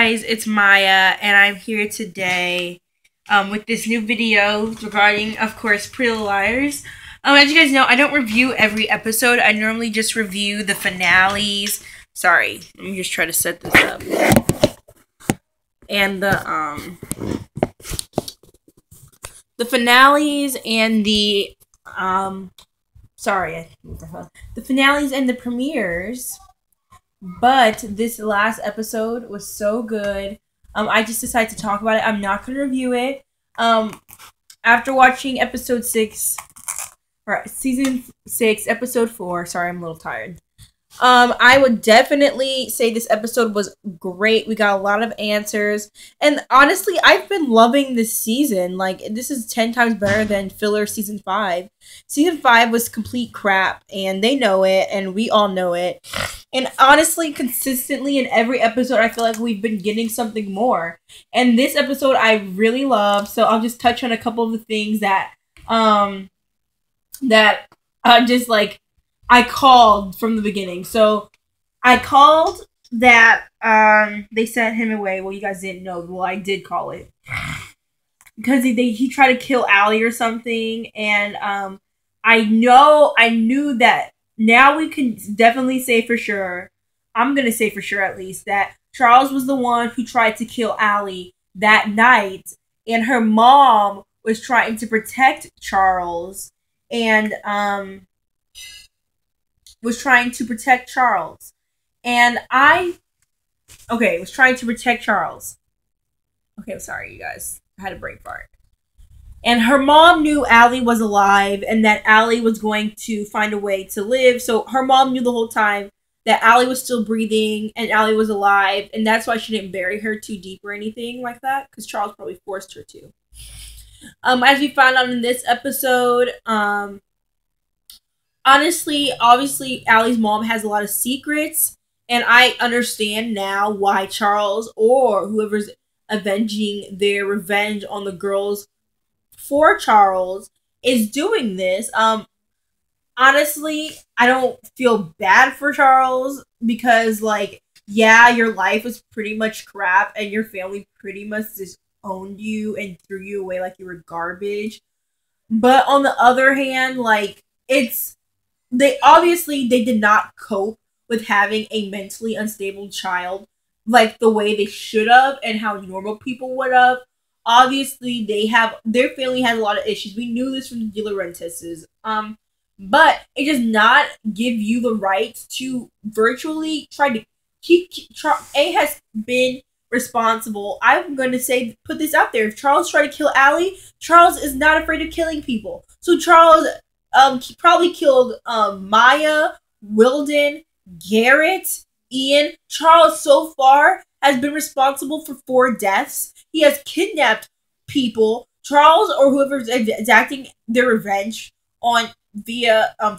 guys, it's Maya, and I'm here today with this new video regarding, of course, Pretty Little Liars. As you guys know, I don't review every episode. I normally just review the finales. Sorry, let me just try to set this up. And the finales and the the finales and the premieres. But this last episode was so good. I just decided to talk about it. I'm not going to review it. After watching episode 6, or season 6, episode 4, sorry, I'm a little tired. I would definitely say this episode was great. We got a lot of answers. And honestly, I've been loving this season. Like, this is 10 times better than filler season 5. Season 5 was complete crap, and they know it, and we all know it. And honestly, consistently in every episode, I feel like we've been getting something more. And this episode, I really love. So I'll just touch on a couple of the things that, just like, I called from the beginning. So I called that they sent him away. Well, you guys didn't know. Well, I did call it. Because he tried to kill Allie or something. And I knew that now we can definitely say for sure, I'm going to say for sure at least, that Charles was the one who tried to kill Allie that night. And her mom was trying to protect Charles. And was trying to protect Charles. And was trying to protect Charles. Okay, I'm sorry, you guys. I had a brain fart. And her mom knew Allie was alive and that Allie was going to find a way to live. So her mom knew the whole time that Allie was still breathing and Allie was alive. And that's why she didn't bury her too deep or anything like that. Because Charles probably forced her to. As we found out in this episode, honestly, obviously, Allie's mom has a lot of secrets, and I understand now why Charles or whoever's avenging their revenge on the girls for Charles is doing this. Honestly, I don't feel bad for Charles because, like, yeah, your life was pretty much crap, and your family pretty much disowned you and threw you away like you were garbage. But on the other hand, like, they did not cope with having a mentally unstable child like the way they should have and how normal people would have. Obviously, their family has a lot of issues. We knew this from the De Laurentises. But it does not give you the right to virtually try to A has been responsible. I'm going to say, put this out there. If Charles tried to kill Allie, Charles is not afraid of killing people. So Charles probably killed Maya, Wilden, Garrett, Ian. Charles so far has been responsible for 4 deaths. He has kidnapped people. Charles or whoever is exacting their revenge on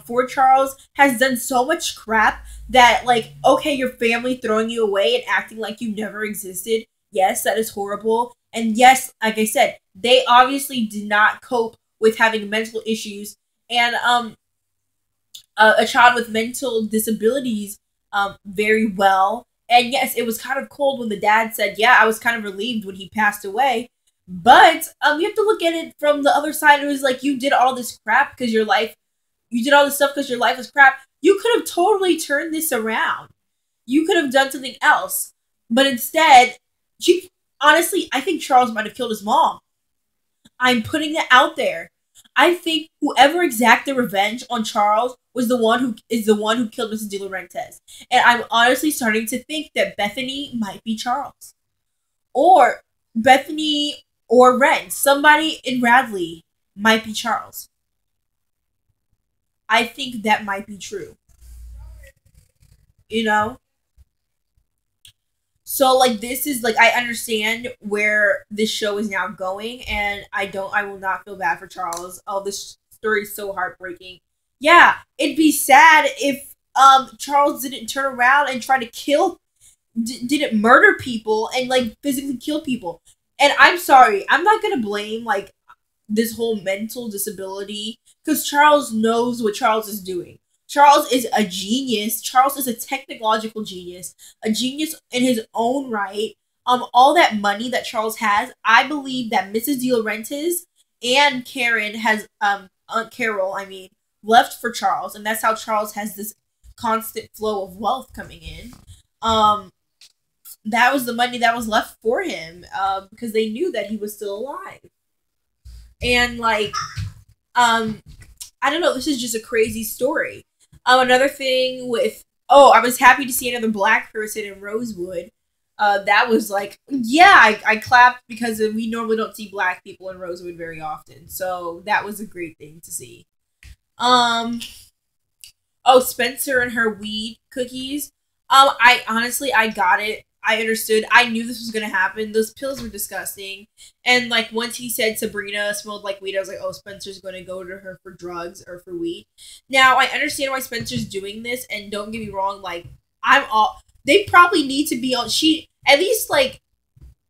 for Charles has done so much crap that, like, okay, your family throwing you away and acting like you never existed. Yes, that is horrible. And yes, like I said, they obviously did not cope with having mental issues. And a child with mental disabilities very well. And yes, it was kind of cold when the dad said, yeah, I was kind of relieved when he passed away. But you have to look at it from the other side. It was like, you did all this crap because you did all this stuff because your life was crap. You could have totally turned this around. You could have done something else. But instead, honestly, I think Charles might have killed his mom. I'm putting it out there. I think whoever exacted revenge on Charles was the one who killed Mrs. De Laurentiis. And I'm honestly starting to think that Bethany might be Charles. Or Bethany or Ren. Somebody in Radley might be Charles. I think that might be true. You know? So, like, this is, like, I understand where this show is now going, and I will not feel bad for Charles. Oh, this story is so heartbreaking. Yeah, it'd be sad if, Charles didn't turn around and try to didn't murder people and, like, physically kill people. And I'm sorry, I'm not gonna blame, like, this whole mental disability, because Charles knows what Charles is doing. Charles is a genius. Charles is a technological genius, a genius in his own right. all that money that Charles has, I believe that Mrs. De Laurentiis and Karen has Aunt Carol, I mean, left for Charles, and that's how Charles has this constant flow of wealth coming in. Um, that was the money that was left for him, because they knew that he was still alive. And like, um, I don't know, this is just a crazy story. Another thing with I was happy to see another black person in Rosewood. That was like, yeah, I clapped because we normally don't see black people in Rosewood very often, so that was a great thing to see. Um, oh, Spencer and her weed cookies. I honestly, I got it. I understood. I knew this was gonna happen. Those pills were disgusting, and like once he said Sabrina smelled like weed, I was like, oh, Spencer's gonna go to her for drugs or for weed. Now I understand why Spencer's doing this, and don't get me wrong, like I'm all. They probably need to be on. She at least like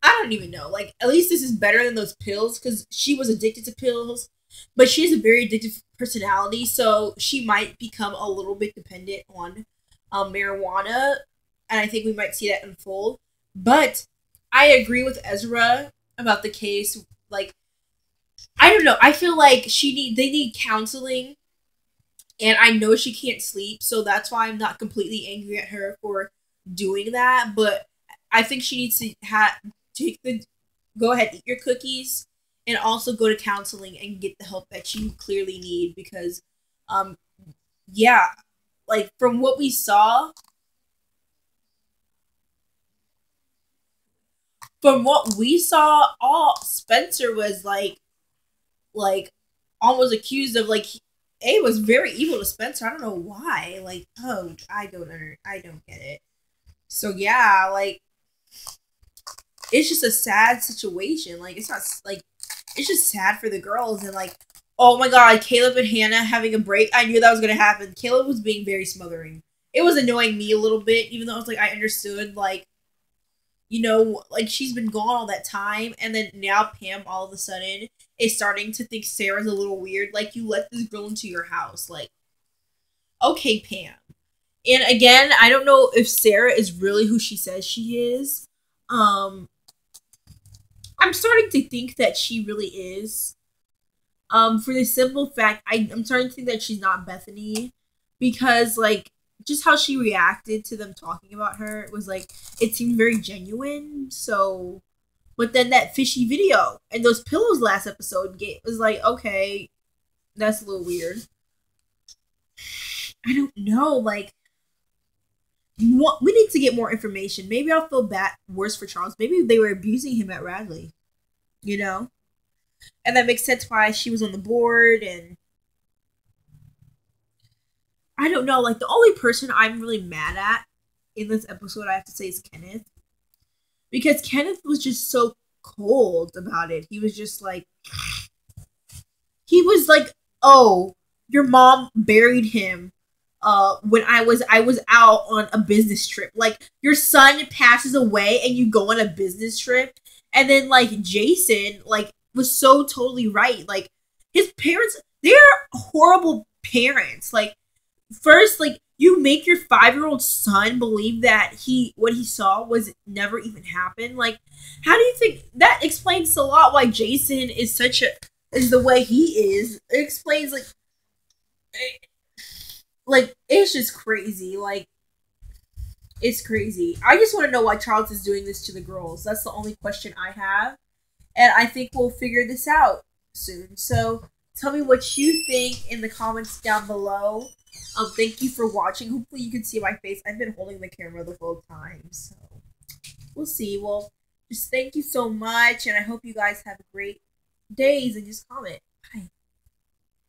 I don't even know. Like at least this is better than those pills because she was addicted to pills, but she has a very addictive personality, so she might become a little bit dependent on marijuana, and I think we might see that unfold. But I agree with Ezra about the case. Like, I don't know. I feel like they need counseling, and I know she can't sleep, so that's why I'm not completely angry at her for doing that. But I think she needs to take the go ahead, eat your cookies, and also go to counseling and get the help that you clearly need because, um, yeah, like from what we saw all Spencer was like almost accused of like A was very evil to Spencer. I don't know why. Like, oh, I don't get it. So yeah, like it's just a sad situation. Like it's not like it's just sad for the girls and like oh my god, Caleb and Hannah having a break. I knew that was gonna happen. Caleb was being very smothering. It was annoying me a little bit, even though I was like I understood like like she's been gone all that time, and then now Pam all of a sudden is starting to think Sarah's a little weird. Like, you let this girl into your house. Like, okay, Pam. And again, I don't know if Sarah is really who she says she is. Um, I'm starting to think that she really is. For the simple fact, I'm starting to think that she's not Bethany because, like, just how she reacted to them talking about her was like it seemed very genuine. So, but then that fishy video and those pillows last episode was like, okay, that's a little weird. I don't know. Like, we need to get more information. Maybe I'll feel worse for Charles. Maybe they were abusing him at Radley. You know, and that makes sense why she was on the board and I don't know, like the only person I'm really mad at in this episode I have to say is Kenneth. Because Kenneth was just so cold about it. He was just like oh, your mom buried him when I was out on a business trip. Like your son passes away and you go on a business trip and then like Jason like was so totally right. Like his parents, they're horrible parents. Like first, like you make your 5-year-old son believe that what he saw was never even happened. Like, how do you think that explains a lot why Jason is the way he is? It explains like it's just crazy. Like it's crazy. I just want to know why Charles is doing this to the girls. That's the only question I have, and I think we'll figure this out soon. So tell me what you think in the comments down below. Thank you for watching. Hopefully you can see my face. I've been holding the camera the whole time, so we'll see. Well, just thank you so much, and I hope you guys have great days, and just comment. Bye.